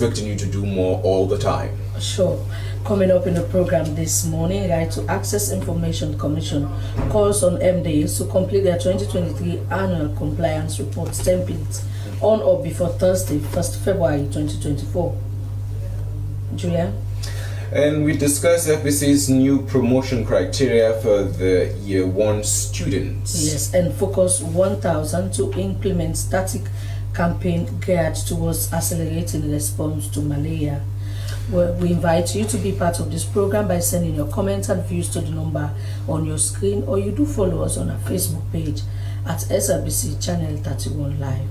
expecting you to do more all the time. Sure. Coming up in the program this morning, Right to Access Information Commission calls on MDAs to complete their 2023 annual compliance report templates on or before Thursday, 1st February 2024. Julian? And we discuss FBC's new promotion criteria for the Year 1 students. Yes, and Focus 1000 to implement static campaign geared towards accelerating response to malaria. Well, we invite you to be part of this program by sending your comments and views to the number on your screen, or you do follow us on our Facebook page at SRBC Channel 31 Live.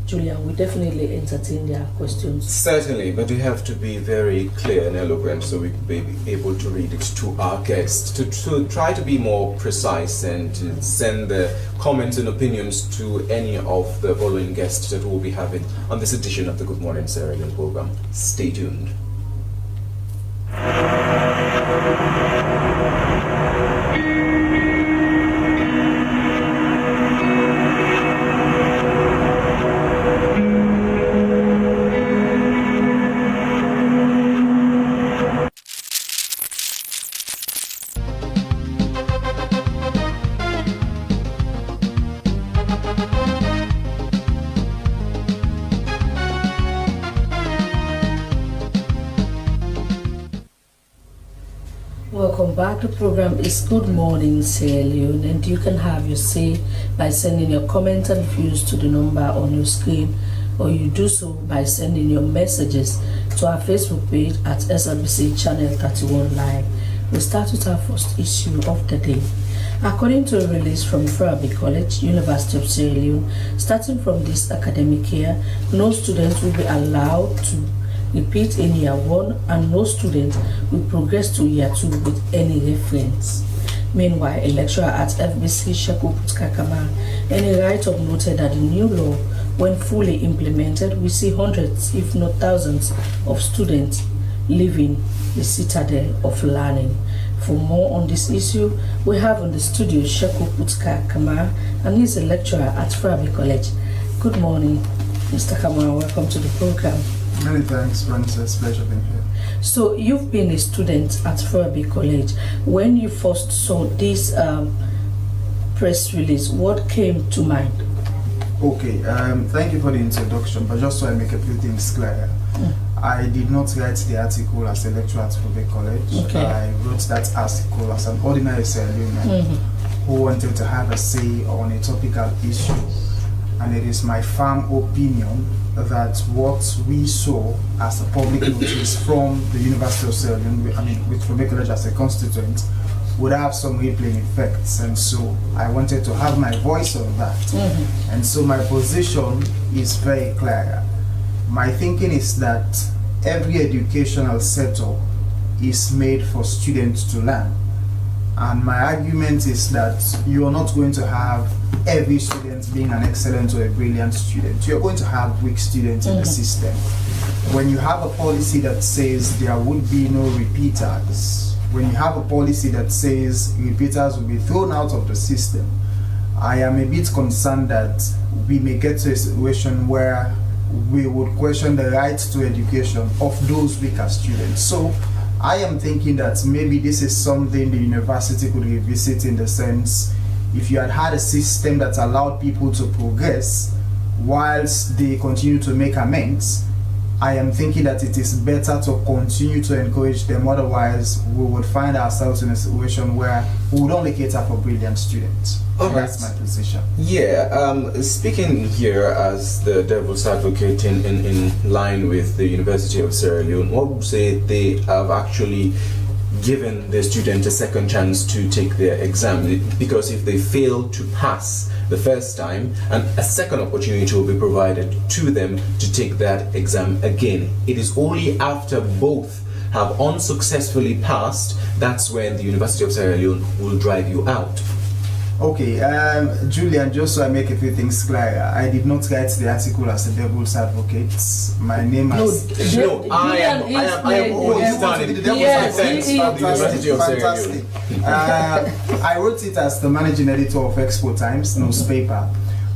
Julian, we definitely entertain their questions. Certainly, but we have to be very clear and eloquent so we can be able to read it to our guests, to try to be more precise and to send the comments and opinions to any of the following guests that we'll be having on this edition of the Good Morning Sierra Leone program. Stay tuned. Welcome back. The program is Good Morning Sierra Leone, and you can have your say by sending your comments and views to the number on your screen, or you do so by sending your messages to our Facebook page at SRBC Channel 31 Live. We start with our first issue of the day. According to a release from Farabi College, University of Sierra Leone, starting from this academic year, no students will be allowed to repeat in year 1, and no student will progress to year 2 with any reference. Meanwhile, a lecturer at FBC, Sheku Putkakama, and a write-up noted that the new law, when fully implemented, will see hundreds, if not thousands, of students leaving the citadel of learning. For more on this issue, we have on the studio Sheku Putkakama, and he's a lecturer at Farabi College. Good morning, Mr. Kamara. Welcome to the program. Many thanks, Francis. Pleasure being here. So you've been a student at Farabi College. When you first saw this press release, what came to mind? Okay, thank you for the introduction, but just so I make a few things clear, I did not write the article as a lecturer at Farabi College. Okay. I wrote that article as an ordinary Sierra Leonean who wanted to have a say on a topical issue, and it is my firm opinion that what we saw as a public notice from the University of Sierra Leone, with Farabi College as a constituent, would have some rippling effects, and so I wanted to have my voice on that. And so my position is very clear. My thinking is that every educational setup is made for students to learn, and my argument is that you are not going to have every student being an excellent or a brilliant student. You're going to have weak students in the system. When you have a policy that says there would be no repeaters, when you have a policy that says repeaters will be thrown out of the system, I am a bit concerned that we may get to a situation where we would question the right to education of those weaker students. So I am thinking that maybe this is something the university could revisit, in the sense, if you had a system that allowed people to progress whilst they continue to make amends, I am thinking that it is better to continue to encourage them. Otherwise, we would find ourselves in a situation where we would only cater for brilliant students. That's my position. Yeah, speaking here as the devil's advocate in line with the University of Sierra Leone, what would say they have actually given the student a second chance to take their exam? Because if they fail to pass the first time, and a second opportunity will be provided to them to take that exam again. It is only after both have unsuccessfully passed that's when the University of Sierra Leone will drive you out. Okay, Julian, just so I make a few things clear, I did not write the article as a devil's advocate. My name is... No, I am always done in the devil's advocate of the University of Sierra Leone. I wrote it as the managing editor of Expo Times newspaper.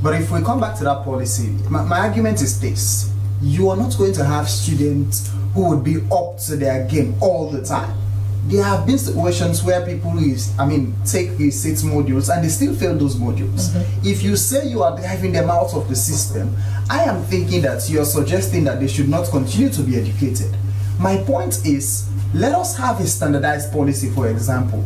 But if we come back to that policy, my argument is this. you are not going to have students who would be up to their game all the time. There have been situations where people take research modules and they still fail those modules. If you say you are driving them out of the system, I am thinking that you are suggesting that they should not continue to be educated. My point is, let us have a standardized policy. For example,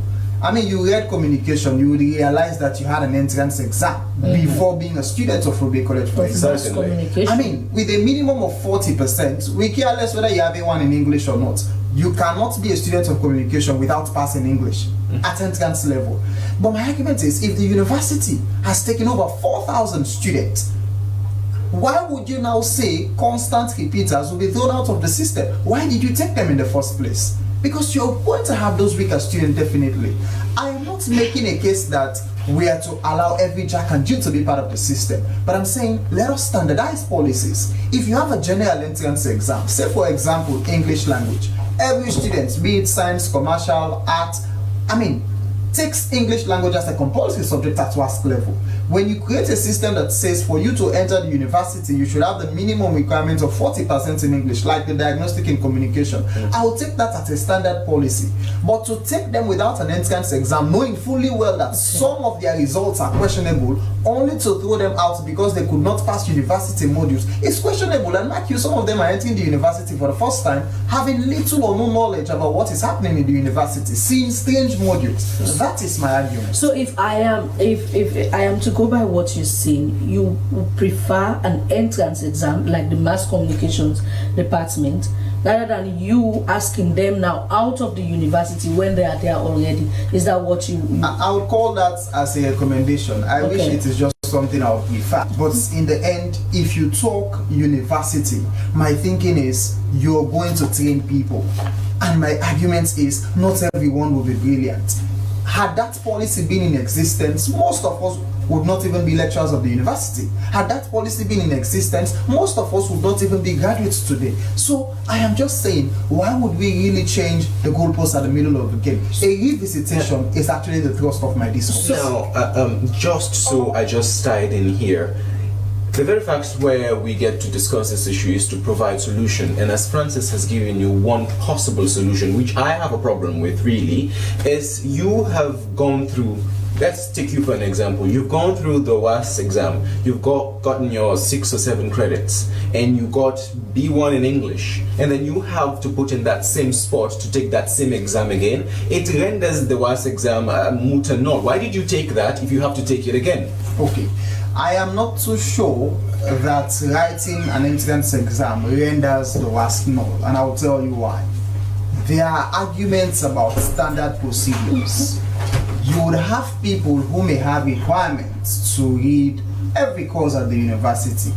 you read communication, you would realize that you had an entrance exam before being a student of Ruby College, for example. With a minimum of 40%, we care less whether you have A1 in English or not. You cannot be a student of communication without passing English at entrance level. But my argument is, if the university has taken over 4,000 students, why would you now say constant repeaters will be thrown out of the system? Why did you take them in the first place? Because you're going to have those weaker students, definitely. I am not making a case that we are to allow every Jack and Jill to be part of the system, but I'm saying let us standardize policies. If you have a general entrance exam, say for example English language, every student, be it science, commercial, art, takes English language as a compulsory subject at WASC level. When you create a system that says for you to enter the university, you should have the minimum requirement of 40% in English, like the diagnostic in communication, I will take that as a standard policy. But to take them without an entrance exam, knowing fully well that some of their results are questionable, only to throw them out because they could not pass university modules, is questionable. And like you, some of them are entering the university for the first time, having little or no knowledge about what is happening in the university, seeing strange modules. That is my argument. So if I am to go by what you're saying, you would prefer an entrance exam like the mass communications department rather than you asking them now out of the university when they are there already. Is that what you I would call that as a recommendation. I wish it is just something I would prefer. But in the end, if you talk university, my thinking is you're going to train people. And my argument is not everyone will be brilliant. Had that policy been in existence, most of us would not even be lecturers of the university. Had that policy been in existence, most of us would not even be graduates today. So I am just saying, why would we really change the goalposts at the middle of the game? A revisitation is actually the thrust of my discourse. Now, I just tied in here. The very fact where we get to discuss this issue is to provide solution, and as Francis has given you one possible solution, which I have a problem with really, is you have gone through, let's take you for an example, you've gone through the WAS exam, you've gotten your 6 or 7 credits, and you got B1 in English, and then you have to put in that same spot to take that same exam again. It renders the WAS exam moot and null. Why did you take that if you have to take it again? Okay. I am not too sure that writing an entrance exam renders the WASC null, and I will tell you why. There are arguments about standard procedures. You would have people who may have requirements to read every course at the university.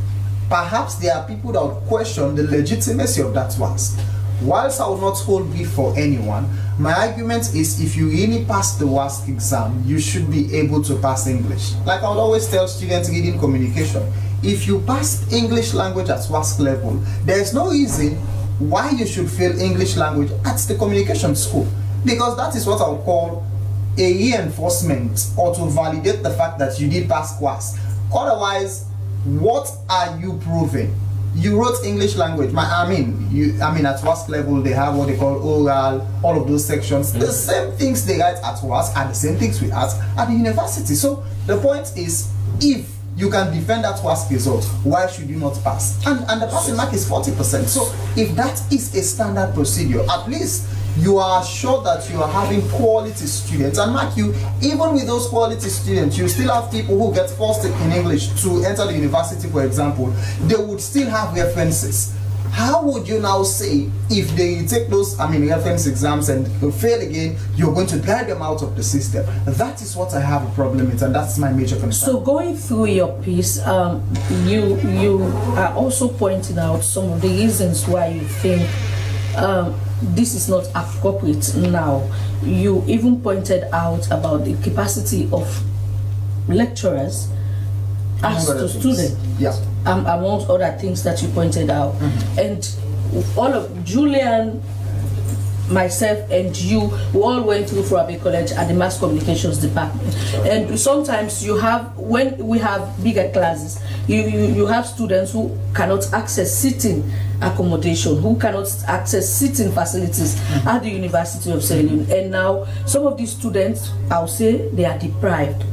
Perhaps there are people that would question the legitimacy of that WASC. Whilst I will not hold grief for anyone, my argument is if you really pass the WASC exam, you should be able to pass English. Like I would always tell students reading communication, if you pass English language at WASC level, there is no reason why you should fail English language at the communication school. Because that is what I would call a reinforcement or to validate the fact that you did pass WASC. Otherwise, what are you proving? You wrote English language. At WASC level they have what they call oral, all of those sections. The same things they write at WASC are the same things we write at the university. So the point is, if you can defend that WASC result, why should you not pass? And the passing mark is 40%. So if that is a standard procedure, at least you are sure that you are having quality students. And mark you, even with those quality students, you still have people who get forced in English to enter the university, for example. They would still have references. How would you now say if they take those reference exams and fail again, you're going to drive them out of the system? That is what I have a problem with, and that's my major concern. So going through your piece, you are also pointing out some of the reasons why you think this is not appropriate now. You even pointed out about the capacity of lecturers as to students. Yeah. Amongst other things that you pointed out. And all of Julian myself and you, we all went through Furabe College at the Mass Communications Department. And sometimes you have, when we have bigger classes, you have students who cannot access sitting accommodation, who cannot access sitting facilities at the University of Sierra Leone. And now some of these students, I'll say, they are deprived.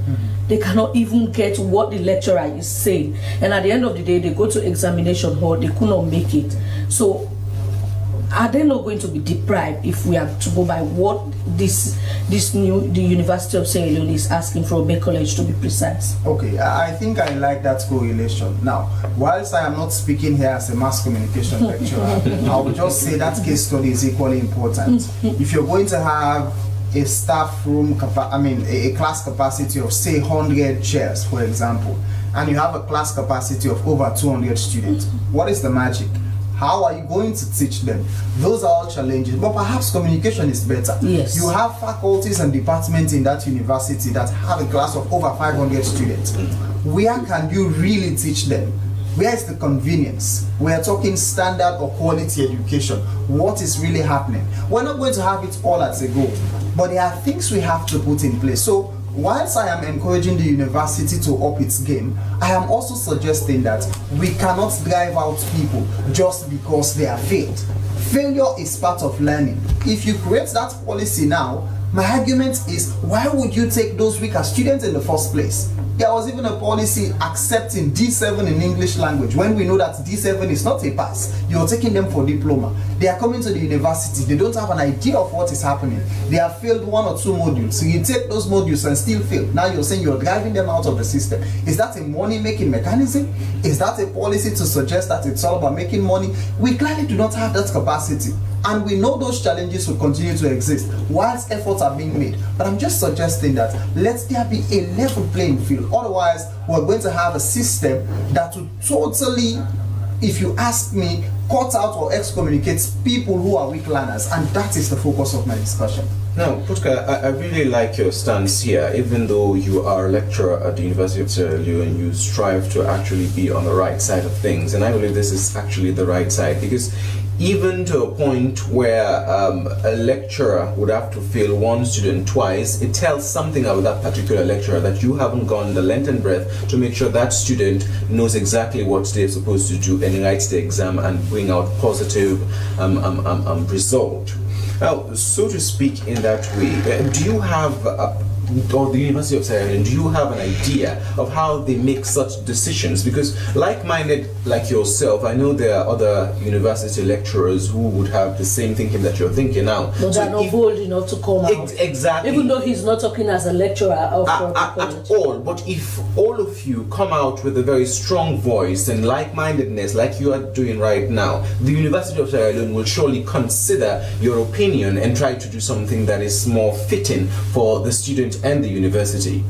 They cannot even get what the lecturer is saying. And at the end of the day, they go to examination hall, they could not make it. So are they not going to be deprived if we are to go by what the University of Sierra Leone is asking for Furabe College, to be precise? Okay, I think I like that correlation. Now, whilst I am not speaking here as a mass communication lecturer, I will just say that case study is equally important. If you're going to have a staff room, a class capacity of say 100 chairs, for example, and you have a class capacity of over 200 students, what is the magic? How are you going to teach them? Those are all challenges, but perhaps communication is better. Yes. You have faculties and departments in that university that have a class of over 500 students. Where can you really teach them? Where is the convenience? We are talking standard or quality education. What is really happening? We're not going to have it all at a go, but there are things we have to put in place. So whilst I am encouraging the university to up its game, I am also suggesting that we cannot drive out people just because they are failed. Failure is part of learning. If you create that policy now, my argument is, why would you take those weaker students in the first place? There was even a policy accepting D7 in English language when we know that D7 is not a pass. You're taking them for diploma. They are coming to the university. They don't have an idea of what is happening. They have failed 1 or 2 modules. So you take those modules and still fail. Now you're saying you're driving them out of the system. Is that a money-making mechanism? Is that a policy to suggest that it's all about making money? We clearly do not have that capacity. And we know those challenges will continue to exist whilst efforts are being made. But I'm just suggesting that let there be a level playing field. Otherwise, we're going to have a system that will totally, if you ask me, cut out or excommunicate people who are weak learners. And that is the focus of my discussion. Now, Putka, I really like your stance here. Even though you are a lecturer at the University of Sierra Leone, you strive to actually be on the right side of things. And I believe this is actually the right side, because even to a point where a lecturer would have to fail one student twice, it tells something about that particular lecturer, that you haven't gone the length and breadth to make sure that student knows exactly what they're supposed to do and writes the exam and bring out positive result. Now, so to speak, in that way, do you have or the University of Sierra Leone, do you have an idea of how they make such decisions? Because like-minded like yourself, I know there are other university lecturers who would have the same thinking that you're thinking now. But they're not bold enough to come out. Exactly. Even though he's not talking as a lecturer of at all. But if all of you come out with a very strong voice and like-mindedness like you are doing right now, the University of Sierra Leone will surely consider your opinion and try to do something that is more fitting for the student and the university.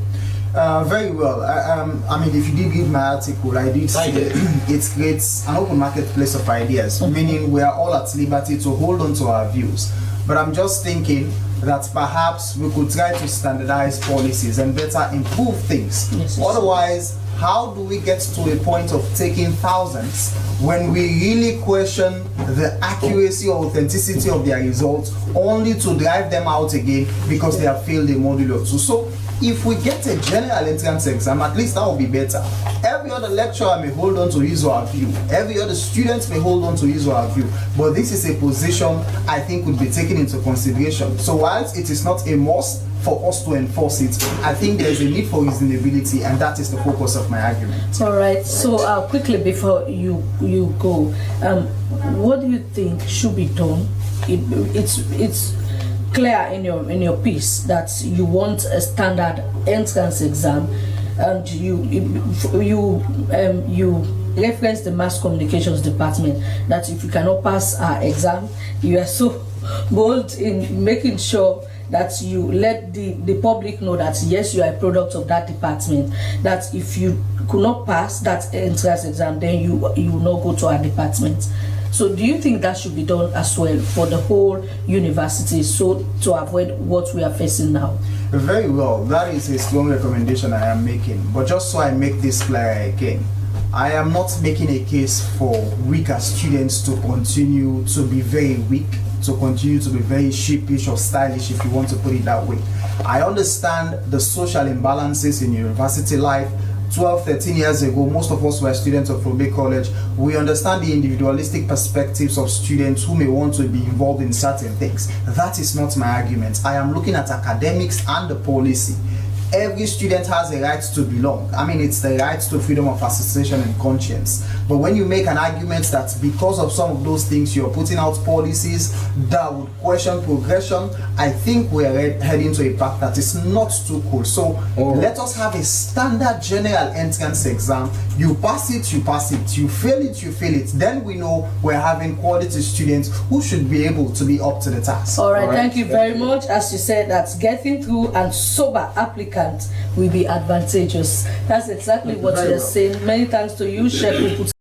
Very well. I mean, if you did read my article, I did say it creates an open marketplace of ideas, meaning we are all at liberty to hold on to our views. But I'm just thinking that perhaps we could try to standardize policies and better improve things. Yes, otherwise, how do we get to a point of taking thousands when we really question the accuracy or authenticity of their results, only to drive them out again because they have failed a module or two? So if we get a general entrance exam, at least that will be better. Every other lecturer may hold on to his or her view. Every other student may hold on to his or her view. But this is a position I think would be taken into consideration. So whilst it is not a must for us to enforce it, I think there is a need for reasonability, and that is the focus of my argument. All right. So quickly before you go, what do you think should be done? It's clear in your piece that you want a standard entrance exam, and you reference the mass communications department, that if you cannot pass our exam, you are so bold in making sure that you let the public know that yes, you are a product of that department, that if you could not pass that entrance exam, then you will not go to our department. So do you think that should be done as well for the whole university, so to avoid what we are facing now? Very well. That is a strong recommendation I am making. But just so I make this clear again, I am not making a case for weaker students to continue to be very weak, to continue to be very sheepish or stylish, if you want to put it that way. I understand the social imbalances in university life. 12, 13 years ago, most of us were students of Robe College. We understand the individualistic perspectives of students who may want to be involved in certain things. That is not my argument. I am looking at academics and the policy. Every student has a right to belong. I mean, it's the right to freedom of association and conscience. But when you make an argument that because of some of those things you're putting out policies that would question progression, I think we're heading to a path that is not too cool. So let us have a standard general entrance exam. You pass it, you pass it. You fail it, you fail it. Then we know we're having quality students who should be able to be up to the task. All right, thank you very much. As you said, that's getting through and sober applicants will be advantageous. That's exactly what you're saying. Many thanks to you, Sheikh.